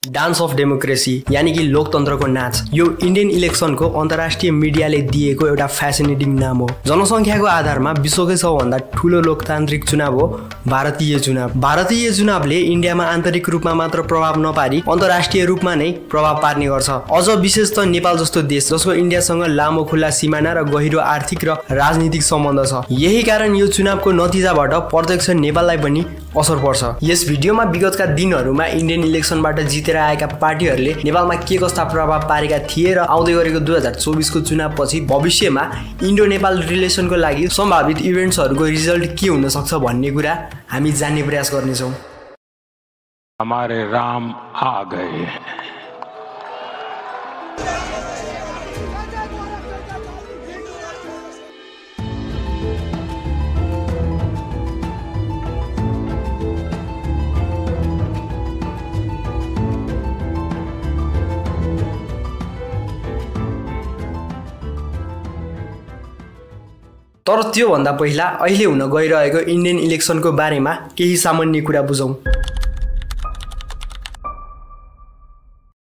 Dance of democracy यानी कि लोकतन्त्रको नाच यो इन्डियन इलेक्सनको अन्तर्राष्ट्रिय मिडियाले दिएको एउटा फ्यासिनेटिङ नाम हो। जनसङ्ख्याको आधारमा विश्वकै सबभन्दा ठूलो लोकतान्त्रिक चुनाव हो भारतीय चुनाव। भारतीय चुनावले इन्डियामा आन्तरिक रूपमा मात्र प्रभाव नपारी अन्तर्राष्ट्रिय रूपमा नै प्रभाव पार्ने गर्छ। अझ विशेष त नेपाल जस्तो देश जसको इन्डियासँग लामो खुल्ला सिमाना र गहिरो आर्थिक र राजनीतिक सम्बन्ध छ। यही कारण यो चुनावको नतिजाबाट प्रत्यक्ष नेपाललाई पनि असर पर्छ। यस भिडियोमा विगतका दिनहरूमा इन्डियन इलेक्सनबाट जितेर आएका पार्टीहरूले नेपालमा के कस्ता प्रभाव पारेका थिए र आउँदै गरेको 2024 को चुनावपछि भविष्यमा इन्डो नेपाल रिलेसनको लागि सम्भावित इभेन्ट्सहरूको रिजल्ट के हुन सक्छ भन्ने कुरा हामी जान्ने प्रयास गर्नेछौँ। हमारे राम आ गए। तर त्यो भन्दा पहिला अहिले हुन गइरहेको इन्डियन इलेक्सनको बारेमा केही सामान्य कुरा बुझौं।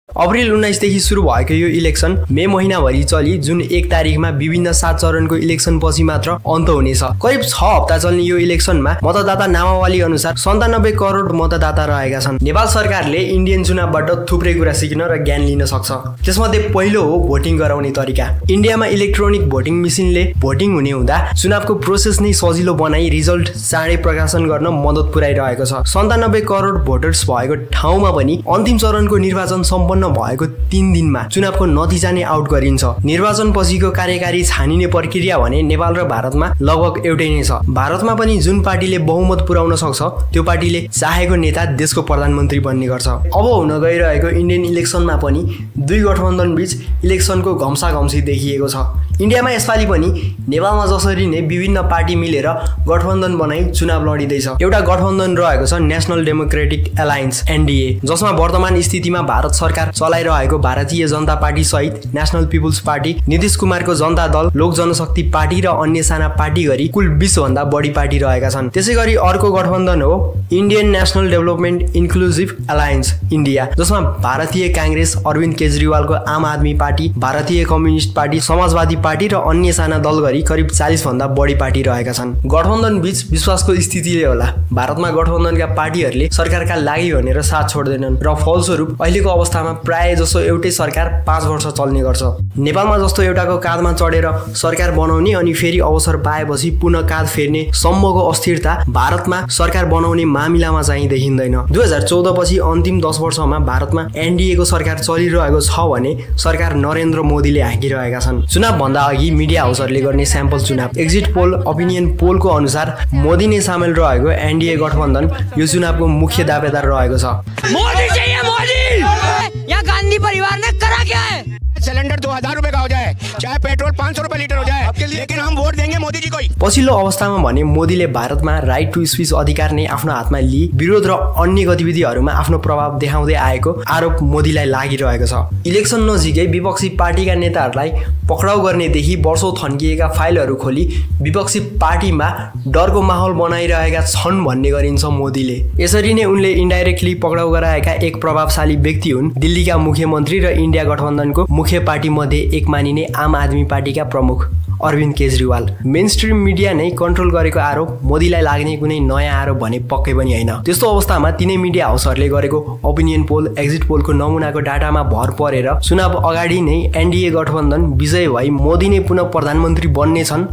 अप्रिल 19 देखि सुरु भएको यो इलेक्सन मे महिनाभरि चली जुन 1 तारिखमा विभिन्न 7 चरणको इलेक्सन पछि मात्र अन्त हुनेछ। करिब 6 हप्ता चल्ने यो इलेक्सनमा मतदाता नामावली अनुसार 97 करोड मतदाता रहेका छन्। नेपाल सरकारले इन्डियन चुनावबाट थुप्रै कुरा सिक्न र ज्ञान लिन सक्छ। त्यसमध्ये पहिलो हो भोटिङ गराउने तरिका। इन्डियामा इलेक्ट्रोनिक भोटिङ मेसिनले भोटिङ हुने हुँदा चुनावको प्रोसेस नै सजिलो बनाई रिजल्ट चाँडै प्रकाशन गर्न मद्दत पुर्याइरहेको छ। 97 करोड भोटर्स भएको ठाउँमा पनि अन्तिम चरणको निर्वाचन सम्पन्न भएको 3 दिनमा चुनावको नतिजा नै आउट गरिन्छ। निर्वाचन पछिको कार्यकारी छानिने प्रक्रिया भने नेपाल र भारतमा लगभग एउटै नै छ। भारतमा पनि जुन पार्टीले बहुमत पुर्याउन सक्छ त्यो पार्टीले चाहेको नेता देशको प्रधानमन्त्री बन्ने गर्छ। अब हुन गइरहेको इन्डियन इलेक्सनमा पनि दुई गठबन्धन बीच इलेक्सनको घम्साघम्सी देखिएको छ। इन्डियामा यसपालि पनि नेपालमा जसरी नै विभिन्न पार्टी मिलेर गठबन्धन बनाई चुनाव लडिँदैछ। एउटा गठबन्धन रहेको छ नेशनल डेमोक्रेटिक एलायन्स NDA, जसमा वर्तमान स्थितिमा भारत सरकार चलाइरहेको भारतीय जनता पार्टी सहित नेशनल पिपुल्स पार्टी, नीतीश कुमारको जनता दल, लोक जनशक्ति पार्टी र अन्य साना पार्टी गरी कुल 20 भन्दा बढी पार्टी रहेका छन्। त्यसैगरी अर्को गठबन्धन हो Indian national development inclusive alliance India, जसमा भारतीय कांग्रेस, अरविन्द केजरीवालको आम आदमी पार्टी, भारतीय कम्युनिस्ट पार्टी, समाजवादी पार्टी र अन्य साना दल गरी करिब 40 भन्दा बढी पार्टी रहेका छन्। गठबन्धन बीच विश्वासको स्थितिले होला भारतमा गठबन्धनका पार्टीहरूले सरकारका लागि भनेर साथ छोड्दैनन् र फलस्वरूप अहिलेको अवस्थामा प्राय जसो एउटै सरकार 5 वर्ष चल्ने गर्छ। नेपालमा जस्तो एउटाको काँधमा चढेर सरकार बनाउने अनि फेरि अवसर पाएपछि पुनः काँध फेर्ने सम्मको अस्थिरता भारतमा सरकार बनाउने मामिलामा चाहिँ देखिँदैन। 2014 पछि अन्तिम 10 वर्षमा भारतमा NDA को सरकार चलिरहेको छ भने सरकार नरेन्द्र मोदीले हाँकिरहेका छन्। चुनाव भन्दा अघि मिडिया हाउसहरूले गर्ने स्याम्पल चुनाव एक्जिट पोल, ओपिनियन पोलको अनुसार मोदी नै सामेल रहेको NDA गठबन्धन यो चुनावको मुख्य दावेदार रहेको छ। मोदी चाहिए मोदी। यहाँ गांधी परिवार ने करा क्या है? सिलेंडर 2000 रुपए का हो जाए, चाहे पेट्रोल 500 रुपए लीटर हो जाए, लेकिन हम वोट देंगे मोदी जी को। पछिल्लो अवस्थामा भने मोदीले भारतमा राइट टु स्पीच अधिकार नै आफ्नो हातमा लिई विरोध र अन्य गतिविधिहरूमा आफ्नो प्रभाव देखाउँदै आएको आरोप मोदीलाई लागिरहेको छ। इलेक्सन नजिकै विपक्षी पार्टीका नेताहरूलाई पक्राउ गर्नेदेखि वर्षौं थन्किएका फाइलहरू खोली विपक्षी पार्टीमा डरको माहौल बनाइरहेका छन् भन्ने गरिन्छ मोदीले। यसरी नै उनले इन्डाइरेक्टली पक्राउ गराएका एक प्रभावशाली व्यक्ति हुन् दिल्लीका मुख्यमन्त्री र इन्डिया गठबन्धनको मुख्य पार्टी मध्ये एक मानिने आम आदमी पार्टीका प्रमुख Arvind Kejriwal. Main stream media नै कन्ट्रोल गरेको आरोप मोदीलाई लाग्ने कुनै नयाँ आरोप भने पक्कै पनि होइन। त्यस्तो अवस्थामा तिनै मिडिया हाउसहरूले गरेको ओपिनियन पोल, एक्जिट पोलको नमुनाको डाटामा भर परेर चुनाव अगाडि नै NDA गठबन्धन विजय भई मोदी नै पुनः प्रधानमन्त्री बन्ने छन्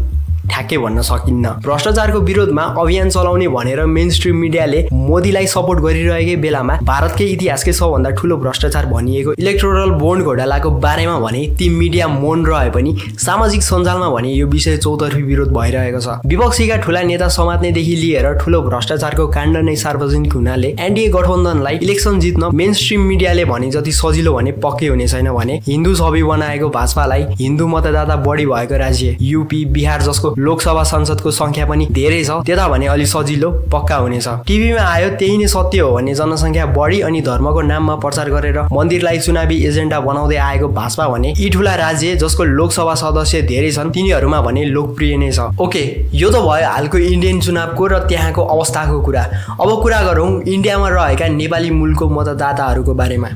ठ्याक्कै भन्न सकिन्न। भ्रष्टाचारको विरोधमा अभियान चलाउने भनेर मेन स्ट्रिम मिडियाले मोदीलाई सपोर्ट गरिरहेकै बेलामा भारतकै इतिहासकै सबभन्दा ठूलो भ्रष्टाचार भनिएको इलेक्टोरल बोन्ड घोटालाको बारेमा भने ती मिडिया मौन रहे पनि सामाजिक सञ्जालमा भने यो विषय चौतर्फी विरोध भइरहेको छ। विपक्षीका ठूला नेता समात्नेदेखि लिएर ठूलो भ्रष्टाचारको काण्ड नै सार्वजनिक हुनाले NDA गठबन्धनलाई इलेक्सन जित्न मेन स्ट्रिम मिडियाले भने जति सजिलो भने पक्कै हुने छैन भने हिन्दू छवि बनाएको भाजपालाई हिन्दू मतदाता बढी भएको राज्य UP, बिहार जसको लोकसभा संसदको संख्या पनि धेरै छ त्यता भने अलि सजिलो पक्का हुनेछ। टिभीमा आयो त्यही नै सत्य हो भन्ने जनसंख्या बढी अनि धर्मको नाममा प्रचार गरेर मन्दिरलाई चुनावी एजेन्डा बनाउँदै आएको भाजपा भने यी ठूला राज्य जसको लोकसभा सदस्य धेरै छन् तिनीहरूमा भने लोकप्रिय नै छ। ओके, यो त भयो हालको इन्डियन चुनावको र त्यहाँको अवस्थाको कुरा। अब कुरा गरौँ इन्डियामा रहेका नेपाली मूलको मतदाताहरूको बारेमा।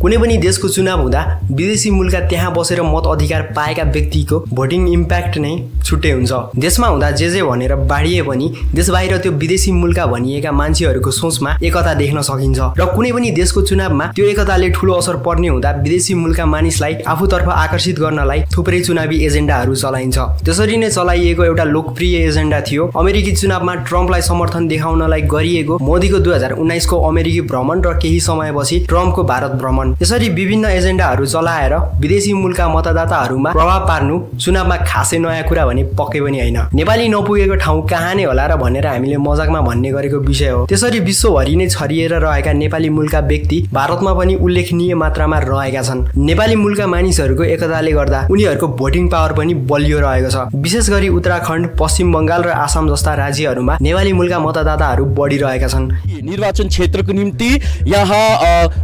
कुनै पनि देशको चुनाव हुँदा विदेशी मूलका त्यहाँ बसेर मत अधिकार पाएका व्यक्तिको भोटिङ इम्प्याक्ट नै छुट्टै हुन्छ। देशमा हुँदा जे भनेर बाडिए पनि देश बाहिर त्यो विदेशी मूलका भनिएका मान्छेहरूको सोचमा एकता देख्न सकिन्छ र कुनै पनि देशको चुनावमा त्यो एकताले ठूलो असर पर्ने हुँदा विदेशी मूलका मानिसलाई आफूतर्फ आकर्षित गर्नलाई थुप्रै चुनावी एजेन्डाहरू चलाइन्छ। त्यसरी नै चलाइएको एउटा लोकप्रिय एजेन्डा थियो अमेरिकी चुनावमा ट्रम्पलाई समर्थन देखाउनलाई गरिएको मोदीको 2019 को अमेरिकी भ्रमण र केही समयपछि ट्रम्पको भारत भ्रमण। यसरी विभिन्न एजेन्डाहरू चलाएर विदेशी मूलका मतदाताहरूमा प्रभाव पार्नु चुनावमा खासै नयाँ कुरा भने पक्कै पनि होइन। नेपाली नपुगेको ठाउँ कहाँ नै होला र भनेर हामीले मजाकमा भन्ने गरेको विषय हो। त्यसरी विश्वभरि नै छरिएर रहेका नेपाली मूलका व्यक्ति भारतमा पनि उल्लेखनीय मात्रामा रहेका छन्। नेपाली मूलका मानिसहरूको एकताले गर्दा उनीहरूको भोटिङ पावर पनि बलियो रहेको छ। विशेष गरी उत्तराखण्ड, पश्चिम बंगाल र आसाम जस्ता राज्यहरूमा नेपाली मूलका मतदाताहरू बढिरहेका छन्। निर्वाचन क्षेत्रको निम्ति यहाँ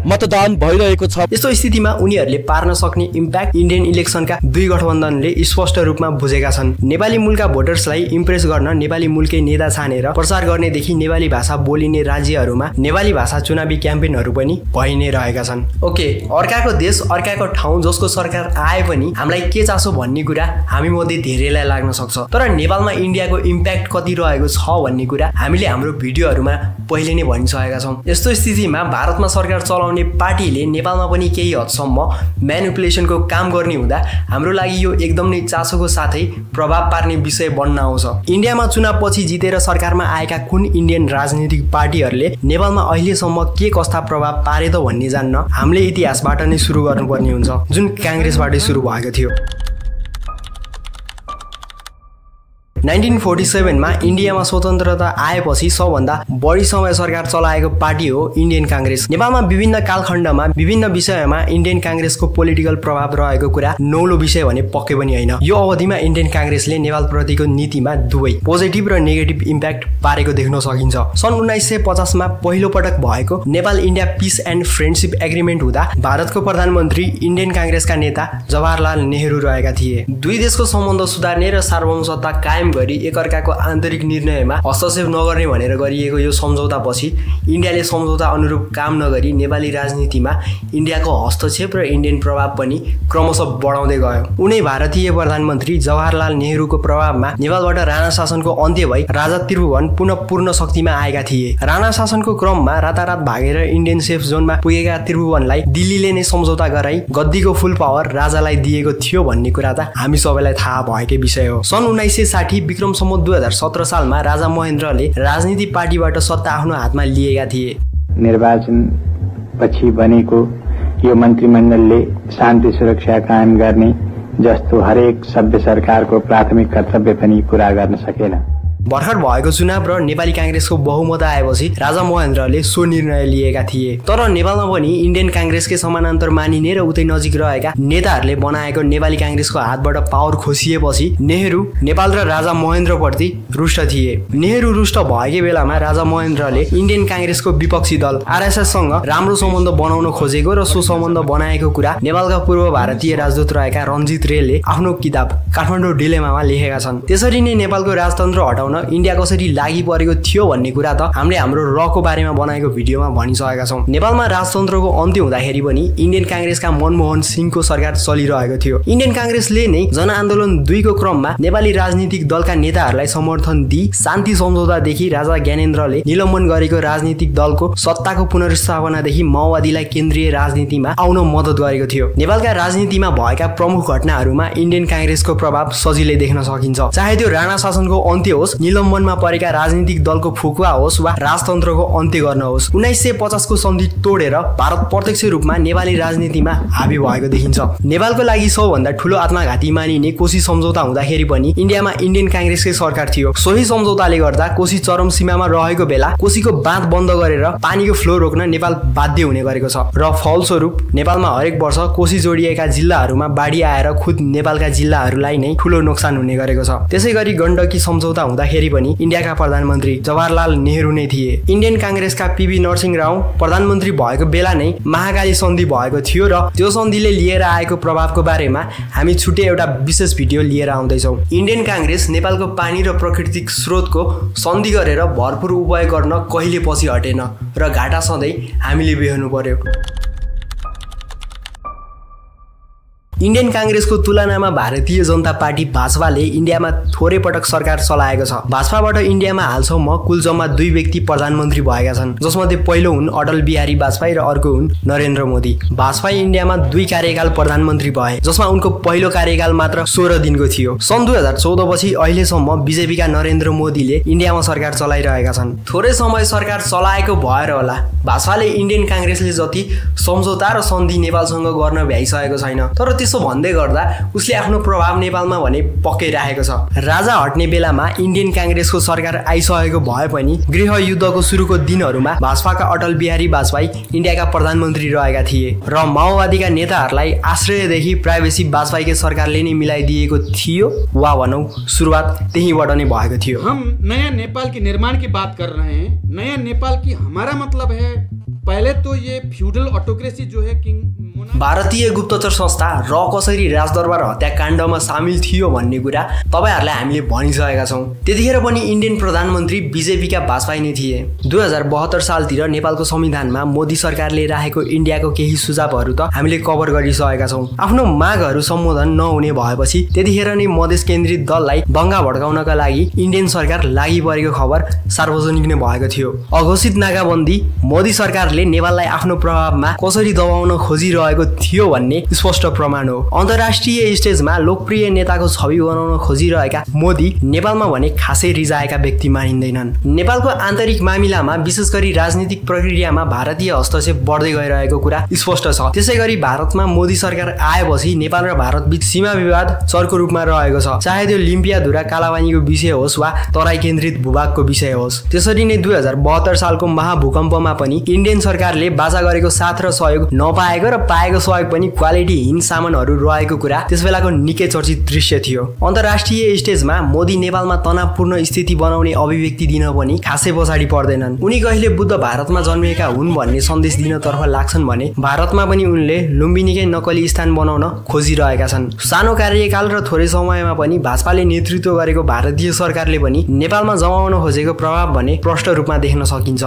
मतदान भइरहेको छ। यस्तो स्थितिमा उनीहरूले पार्न सक्ने इम्प्याक्ट इन्डियन इलेक्सनका दुई गठबन्धनले स्पष्ट रूपमा बुझेका छन्। नेपाली मूलका भोटर्सलाई इम्प्रेस गर्न नेपाली मूलकै नेता छानेर प्रचार गर्नेदेखि नेपाली भाषा बोलिने राज्यहरूमा नेपाली भाषा चुनावी क्याम्पेनहरू पनि भइ नै रहेका छन्। ओके, अर्काको देश अर्काको ठाउँ जसको सरकार आए पनि हामीलाई के चासो भन्ने कुरा हामी मध्ये धेरैलाई लाग्न सक्छ। तर नेपालमा इन्डियाको इम्प्याक्ट कति रहेको छ भन्ने कुरा हामीले हाम्रो भिडियोहरूमा पहिले नै भनिसकेका छौँ। यस्तो स्थितिमा भारतमा सरकार चलाउने पार्टीले नेपालमा पनि केही हदसम्म म्यानिपुलेसनको काम गर्ने हुँदा हाम्रो लागि यो एकदम नै चासोको साथै प्रभाव पार्ने विषय बन्न आउँछ। इन्डियामा चुनावपछि जितेर सरकारमा आएका कुन इन्डियन राजनीतिक पार्टीहरूले नेपालमा अहिलेसम्म के कस्ता प्रभाव पारे त भन्ने जान्न हामीले इतिहासबाट नै सुरु गर्नुपर्ने हुन्छ, जुन काङ्ग्रेसबाटै सुरु भएको थियो। 1947 मा इन्डियामा स्वतन्त्रता आएपछि सबभन्दा बढी समय सरकार चलाएको पार्टी हो इन्डियन काङ्ग्रेस। नेपालमा विभिन्न कालखण्डमा विभिन्न विषयमा इन्डियन काङ्ग्रेसको पोलिटिकल प्रभाव रहेको कुरा नौलो विषय भने पक्कै पनि होइन। यो अवधिमा इन्डियन काङ्ग्रेसले नेपालप्रतिको नीतिमा दुवै पोजिटिभ र नेगेटिभ इम्प्याक्ट पारेको देख्न सकिन्छ। सन् 1950 मा पहिलो पटक भएको Nepal India piece and friendship agreement हुँदा भारतको प्रधानमन्त्री इन्डियन काङ्ग्रेसका नेता जवाहरलाल नेहरू रहेका थिए। दुई देशको सम्बन्ध सुधार्ने र सार्वभौमसत्ता कायम गरी एकअर्काको आन्तरिक निर्णयमा हस्तक्षेप नगर्ने भनेर गरिएको यो सम्झौतापछि इन्डियाले सम्झौता अनुरूप काम नगरी नेपाली राजनीतिमा इन्डियाको हस्तक्षेप र इन्डियन प्रभाव पनि क्रमशः बढाउँदै गयो। उनै भारतीय प्रधानमन्त्री जवाहरलाल नेहरूको प्रभावमा नेपालबाट राणा शासनको अन्त्य भई राजा त्रिभुवन पुनः पूर्ण शक्तिमा आएका थिए। राणा शासनको क्रममा रातारात भागेर इन्डियन सेफ जोनमा पुगेका त्रिभुवनलाई दिल्लीले नै सम्झौता गराई गद्दीको फुल पावर राजालाई दिएको थियो भन्ने कुरा त हामी सबैलाई थाहा भएकै विषय हो। सन् 1960 विक्रम सम्वत 2017 सालमा राजा महेन्द्रले राजनीति पार्टीबाट सत्ता आफ्नो हातमा लिएका थिए। निर्वाचन पछि बनेको यो मन्त्रीमण्डलले शान्ति सुरक्षा कायम गर्ने जस्तो हरेक सभ्य सरकारको प्राथमिक कर्तव्य पनि पूरा गर्न सकेन। भर्खर भएको चुनाव र नेपाली काङ्ग्रेसको बहुमत आएपछि राजा महेन्द्रले सो निर्णय लिएका थिए। तर नेपालमा पनि इन्डियन काङ्ग्रेसकै समानान्तर मानिने र उतै नजिक रहेका नेताहरूले बनाएको नेपाली काङ्ग्रेसको हातबाट पावर खोसिएपछि नेहरू नेपाल र राजा महेन्द्रप्रति रुष्ट थिए। नेहरू रुष्ट भएकै बेलामा राजा महेन्द्रले इन्डियन काङ्ग्रेसको विपक्षी दल आरएसएससँग राम्रो सम्बन्ध बनाउन खोजेको र सो सम्बन्ध बनाएको कुरा नेपालका पूर्व भारतीय राजदूत रहेका रञ्जित रेले आफ्नो किताब काठमाडौँ डिलेमामा लेखेका छन्। त्यसरी नै नेपालको राजतन्त्र हटाउन इन्डिया कसरी लागि परेको थियो भन्ने कुरा त हामीले हाम्रो रको बारेमा बनाएको भिडियोमा भनिसकेका छौँ। नेपालमा राजतन्त्रको अन्त्य हुँदाखेरि पनि इन्डियन काङ्ग्रेसका मनमोहन सिंहको सरकार चलिरहेको थियो। इन्डियन काङ्ग्रेसले नै जनआन्दोलन 2 को क्रममा नेपाली राजनीतिक दलका नेताहरूलाई समर्थन दिई शान्ति सम्झौतादेखि राजा ज्ञानेन्द्रले निलम्बन गरेको राजनीतिक दलको सत्ताको पुनर्स्थापनादेखि माओवादीलाई केन्द्रीय राजनीतिमा आउन मद्दत गरेको थियो। नेपालका राजनीतिमा भएका प्रमुख घटनाहरूमा इन्डियन काङ्ग्रेसको प्रभाव सजिलै देख्न सकिन्छ। चाहे त्यो राणा शासनको अन्त्य होस्, निलम्बनमा परेका राजनीतिक दलको फुकुवा होस् वा राजतन्त्रको अन्त्य गर्न होस्, 1950 को सन्धि तोडेर भारत प्रत्यक्ष रूपमा नेपाली राजनीतिमा हाबी भएको देखिन्छ। नेपालको लागि सबभन्दा ठूलो आत्मघाती मानिने कोशी सम्झौता हुँदाखेरि पनि इन्डियामा इन्डियन काङ्ग्रेसकै सरकार थियो। सोही सम्झौताले गर्दा कोशी चरम सीमामा रहेको बेला कोशीको बाँध बन्द गरेर पानीको फ्लो रोक्न नेपाल बाध्य हुने गरेको छ र फलस्वरूप नेपालमा हरेक वर्ष कोशी जोडिएका जिल्लाहरूमा बाढी आएर खुद नेपालका जिल्लाहरूलाई नै ठूलो नोक्सान हुने गरेको छ। त्यसैगरी गण्डकी सम्झौता हुँदाखेरि पनि इन्डियाका प्रधानमन्त्री जवाहरलाल नेहरू नै थिए। इन्डियन काङ्ग्रेसका पीवी नरसिंह राव प्रधानमन्त्री भएको बेला नै महाकाली सन्धि भएको थियो र त्यो सन्धिले लिएर आएको प्रभावको बारेमा हामी छुट्टै एउटा विशेष भिडियो लिएर आउँदैछौँ। इन्डियन काङ्ग्रेस नेपालको पानी र प्राकृतिक स्रोतको सन्धि गरेर भरपूर उपयोग गर्न कहिले पछि हटेन र घाटा सधैँ हामीले बेहोर्नु पर्यो। इन्डियन कांग्रेसको तुलनामा भारतीय जनता पार्टी भाजपाले इन्डियामा थोरै पटक सरकार चलाएको छ। भाजपाबाट इन्डियामा हालसम्म कुल जम्मा 2 व्यक्ति प्रधानमन्त्री भएका छन्, जसमध्ये पहिलो हुन् अटल बिहारी वाजपेयी र अर्को हुन् नरेन्द्र मोदी। वाजपेयी इन्डियामा 2 कार्यकाल प्रधानमन्त्री भए, जसमा उनको पहिलो कार्यकाल मात्र 16 दिनको थियो। सन् 2014 पछि अहिलेसम्म बीजेपीका नरेन्द्र मोदीले इन्डियामा सरकार चलाइरहेका छन्। थोरै समय सरकार चलाएको भएर होला भाजपाले इन्डियन कांग्रेसले जति सम्झौता र सन्धि नेपालसँग गर्न भ्याइसकेको छैन, तर त्यसो भन्दै गर्दा उसले आफ्नो प्रभाव नेपालमा भने पक्कै राखेको छ। राजा हट्ने बेलामा इन्डियन कांग्रेसको सरकार आइसकेको भए पनि गृह युद्धको सुरुको दिनहरूमा भाजपाका अटल बिहारी वाजपेयी इन्डियाका प्रधानमन्त्री रहेका थिए र माओवादीका नेताहरूलाई आश्रयदेखि प्राइभेसी वाजपेयीकै सरकारले नै मिलाइदिएको थियो, वा भनौँ सुरुवात त्यहीबाट नै भएको थियो। हम नया नेपाल के निर्माण की बात कर रहे हैं। नया नेपाल की हमारा मतलब है पहले तो ये फ्यूडल ऑटोक्रेसी जो है किंग भारतीय गुप्तचर संस्था र कसरी राजदरबार हत्याकाण्डमा सामेल थियो भन्ने कुरा तपाईहरुलाई हामीले भनिसकेका छौं। त्यतिखेर पनि इन्डियन प्रधानमन्त्री बीजेपीका वाजपेयी नै थिए। 2072 सालतिर नेपालको संविधानमा मोदी सरकारले राखेको इन्डियाको केही सुझावहरू त हामीले कभर गरिसकेका छौं। आफ्नो मागहरू सम्बोधन नहुने भएपछि त्यतिखेर नै मधेस केन्द्रित दललाई दंगा भड्काउनका लागि इन्डियन सरकार लागि परेको खबर सार्वजनिक नै भएको थियो। अघोषित नाकाबन्दी मोदी सरकारले नेपाललाई आफ्नो प्रभावमा कसरी दबाउन खोजिरहेको थियो भन्ने स्पष्ट प्रमाण हो। अन्तर्राष्ट्रिय स्टेजमा लोकप्रिय नेताको छवि बनाउन खोजिरहेका मोदी नेपालमा भने खासै रिजाएका व्यक्ति मानिँदैनन्। नेपालको आन्तरिक मामिलामा विशेष गरी राजनीतिक प्रक्रियामा भारतीय हस्तक्षेप बढ्दै गइरहेको कुरा स्पष्ट छ। त्यसैगरी भारतमा मोदी सरकार आएपछि नेपाल र भारत बीच सीमा विवाद चर्को रूपमा रहेको छ, चाहे त्यो लिम्पियाधुरा कालापानीको विषय होस् वा तराई केन्द्रित भूभागको विषय होस्। त्यसरी नै 2072 सालको महाभूकम्पमा पनि इन्डियन सरकारले बाचा गरेको साथ र सहयोग नपाएको र पाएको सहयोग पनि क्वालिटीहीन सामानहरू रहेको कुरा त्यसबेलाको निकै चर्चित दृश्य थियो। अन्तर्राष्ट्रिय स्टेजमा मोदी नेपालमा तनावपूर्ण स्थिति बनाउने अभिव्यक्ति दिन पनि खासै पछाडि पर्दैनन्। उनी कहिले बुद्ध भारतमा जन्मिएका हुन् भन्ने सन्देश दिनतर्फ लाग्छन् भने भारतमा पनि उनले लुम्बिनीकै नक्कली स्थान बनाउन खोजिरहेका छन्। सानो कार्यकाल र थोरै समयमा पनि भाजपाले नेतृत्व गरेको भारतीय सरकारले पनि नेपालमा जमाउन खोजेको प्रभाव भने प्रष्ट रूपमा देख्न सकिन्छ।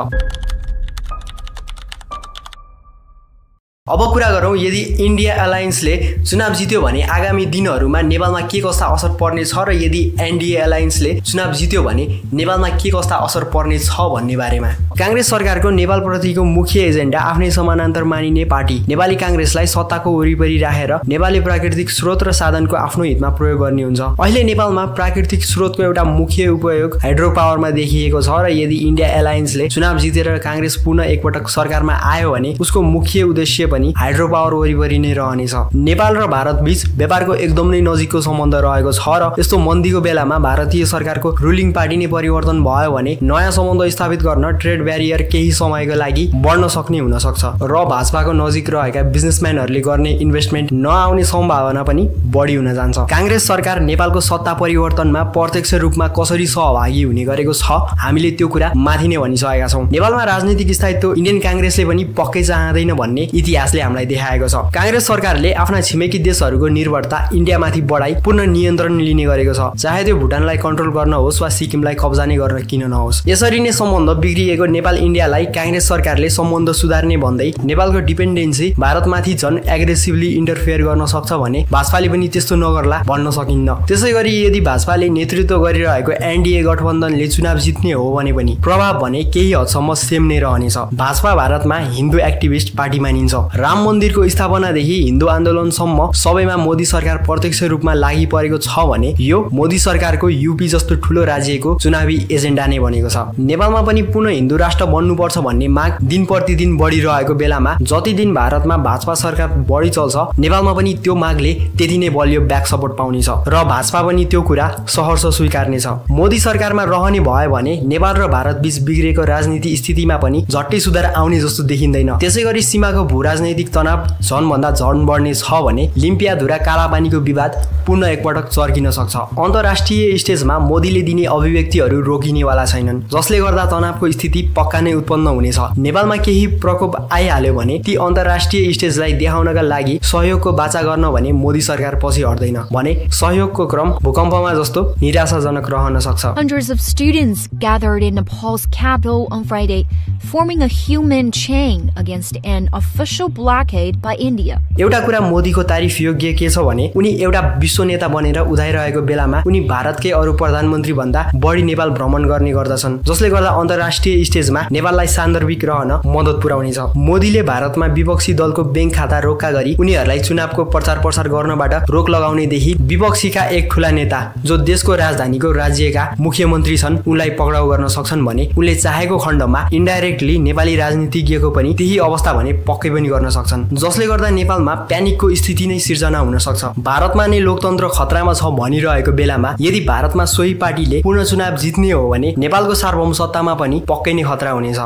अब कुरा गरौँ, यदि इन्डिया एलायन्सले चुनाव जित्यो भने आगामी दिनहरूमा नेपालमा के कस्ता असर पर्ने छ र यदि एनडीए एलायन्सले चुनाव जित्यो भने नेपालमा के कस्ता असर पर्ने छ भन्ने बारेमा। कांग्रेस सरकारको नेपालप्रतिको मुख्य एजेन्डा आफ्नै समानान्तर मानिने पार्टी नेपाली कांग्रेसलाई सत्ताको वरिपरि राखेर नेपाली प्राकृतिक स्रोत र साधनको आफ्नो हितमा प्रयोग गर्ने हुन्छ। अहिले नेपालमा प्राकृतिक स्रोतको एउटा मुख्य उपयोग हाइड्रो पावरमा देखिएको छ र यदि इन्डिया एलायन्सले चुनाव जितेर कांग्रेस पुनः एकपटक सरकारमा आयो भने उसको मुख्य उद्देश्य पनि हाइड्रो पावर वरिपरि नै रहनेछ। नेपाल र भारत बीच व्यापारको एकदम नै नजिकको सम्बन्ध रहेको छ र यस्तो मन्दीको बेलामा भारतीय सरकारको रुलिङ पार्टी नै परिवर्तन भयो भने नयाँ सम्बन्ध स्थापित गर्न ट्रेड ब्यारियर केही समयको लागि बढ्न सक्ने हुन सक्छ र भाजपाको नजिक रहेका बिजनेसम्यानहरूले गर्ने इन्भेस्टमेन्ट नआउने सम्भावना पनि बढी हुन जान्छ। कांग्रेस सरकार नेपालको सत्ता परिवर्तनमा प्रत्यक्ष रूपमा कसरी सहभागी हुने गरेको छ हामीले त्यो कुरा माथि नै भनिसकेका छौं। नेपालमा राजनीतिक स्थायित्व इन्डियन कांग्रेसले पनि पक्कै चाहँदैन भन्ने इतिहासले हामीलाई देखाएको छ। कांग्रेस सरकारले आफ्ना छिमेकी देशहरूको निर्भरता इन्डियामाथि बढाई पूर्ण नियन्त्रण लिने गरेको छ, चाहे त्यो भुटानलाई कन्ट्रोल गर्न होस् वा सिक्किमलाई कब्जा नै गर्न किन नहोस्। यसरी नै सम्बन्ध बिग्रिएको नेपाल इन्डियालाई कांग्रेस सरकारले सम्बन्ध सुधार्ने भन्दै नेपालको डिपेन्डेन्सी भारतमाथि झन् एग्रेसिभली इन्टरफेयर गर्न सक्छ भने भाजपाले पनि त्यस्तो नगर्ला भन्न सकिन्न। त्यसैगरी यदि भाजपाले नेतृत्व गरिरहेको एनडीए गठबन्धनले चुनाव जित्ने हो भने पनि प्रभाव भने केही हदसम्म सेम नै रहनेछ। भाजपा भारतमा हिन्दू एक्टिभिस्ट पार्टी मानिन्छ। राम मन्दिरको स्थापनादेखि हिन्दू आन्दोलनसम्म सबैमा मोदी सरकार प्रत्यक्ष रूपमा लागि परेको छ भने यो मोदी सरकारको यूपी जस्तो ठूलो राज्यको चुनावी एजेन्डा नै बनेको छ। नेपालमा पनि पुनः हिन्दू राष्ट्र बन्नुपर्छ भन्ने माग दिन प्रतिदिन बढिरहेको बेलामा जति दिन भारतमा भाजपा सरकार बढी चल्छ नेपालमा पनि त्यो मागले त्यति नै बलियो ब्याक सपोर्ट पाउनेछ र भाजपा पनि त्यो कुरा सहर्ष स्वीकार्नेछ। मोदी सरकारमा रहने भयो भने नेपाल र भारत बीच बिग्रेको राजनीति स्थितिमा पनि झट्टै सुधार आउने जस्तो देखिँदैन। त्यसैगरी सीमाको भू राजनैतिक तनाव झन भन्दा झन बढ्ने छ भने लिम्पियाधुरा कालापानीको विवाद पुनः एकपटक चर्किन सक्छ। अन्तर्राष्ट्रिय स्टेजमा मोदीले दिने अभिव्यक्तिहरू रोकिनेवाला छैनन्, जसले गर्दा तनावको स्थिति पक्का नै उत्पन्न हुनेछ। नेपालमा केही प्रकोप आइहाल्यो भने ती अन्तर्राष्ट्रिय स्टेजलाई देखाउनका लागि सहयोगको बाचा गर्न भने मोदी सरकार पछि हट्दैन भने सहयोगको क्रम भूकम्पमा जस्तो निराशाजनक रहन सक्छ। Hundreds of students gathered in Nepal's capital on Friday, forming a human chain against an official blockade by India. एउटा कुरा मोदीको तारिफ योग्य के छ भने उनी एउटा विश्व नेता बनेर उदाइरहेको बेलामा उनी भारतकै अरू प्रधानमन्त्री भन्दा बढी नेपाल भ्रमण गर्ने गर्दछन्, जसले गर्दा अन्तर्राष्ट्रिय स्टेजमा नेपाललाई सान्दर्भिक रहन मद्दत पुर्याउनेछ। मोदीले भारतमा विपक्षी दलको बैंक खाता रोक्का गरी उनीहरूलाई चुनावको प्रचार प्रसार गर्नबाट रोक लगाउनेदेखि विपक्षीका एक ठूला नेता जो देशको राजधानीको राज्यका मुख्यमन्त्री छन् उनलाई पक्राउ गर्न सक्छन् भने उनले चाहेको खण्डमा इन्डाइरेक्टली नेपाली राजनीतिज्ञको पनि त्यही अवस्था भने पक्कै पनि गर्न सक्छन्, जसले गर्दा नेपालमा प्यानिकको स्थिति नै सिर्जना हुन सक्छ। भारतमा नै लोकतन्त्र खतरामा छ भनिरहेको बेलामा यदि भारतमा सोही पार्टीले पूर्ण चुनाव जित्ने हो भने नेपालको सार्वभौमसत्तामा पनि पक्कै नै खतरा हुनेछ।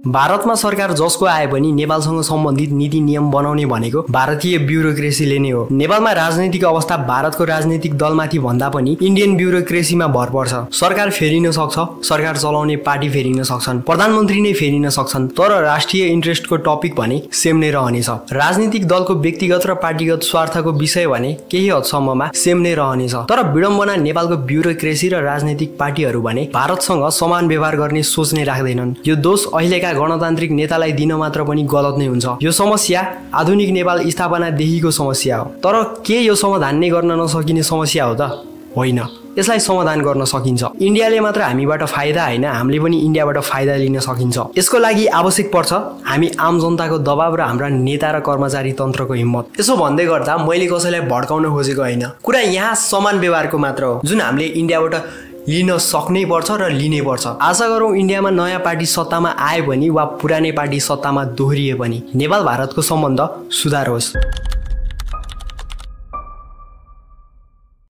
भारतमा सरकार जसको आए पनि नेपालसँग सम्बन्धित नीति नियम बनाउने भनेको भारतीय ब्युरोक्रेसीले नै हो। नेपालमा राजनैतिक अवस्था भारतको राजनीतिक दलमाथि भन्दा पनि इन्डियन ब्युरोक्रेसीमा भर पर्छ। सरकार फेरिन सक्छ, सरकार चलाउने पार्टी फेरिन सक्छन्, प्रधानमन्त्री नै फेरिन सक्छन्, तर राष्ट्रिय इन्ट्रेस्टको टपिक भने सेम नै रहनेछ। राजनीतिक दलको व्यक्तिगत र पार्टीगत स्वार्थको विषय भने केही हदसम्ममा सेम नै रहनेछ। तर विडम्बना नेपालको ब्युरोक्रेसी र राजनीतिक पार्टीहरू भने भारतसँग समान व्यवहार गर्ने सोच नै राख्दैनन्। यो दोष अहिलेका गणतान्त्रिक नेतालाई दिन मात्र पनि गलत नै हुन्छ। यो समस्या आधुनिक नेपाल स्थापनादेखिको समस्या हो, तर के यो समाधान नै गर्न नसकिने समस्या हो त? होइन, यसलाई समाधान गर्न सकिन्छ। इन्डियाले मात्र हामीबाट फाइदा होइन, हामीले पनि इन्डियाबाट फाइदा लिन सकिन्छ। यसको लागि आवश्यक पर्छ हामी आम जनताको दबाव र हाम्रा नेता र कर्मचारी तन्त्रको हिम्मत। यसो भन्दै गर्दा मैले कसैलाई भड्काउन खोजेको होइन, कुरा यहाँ समान व्यवहारको मात्र हो जुन हामीले इन्डियाबाट लिन सक्नै पर्छ र लिनै पर्छ। आशा गरौँ इन्डियामा नयाँ पार्टी सत्तामा आए पनि वा पुरानै पार्टी सत्तामा दोहोरिए पनि नेपाल भारतको सम्बन्ध सुधार होस्।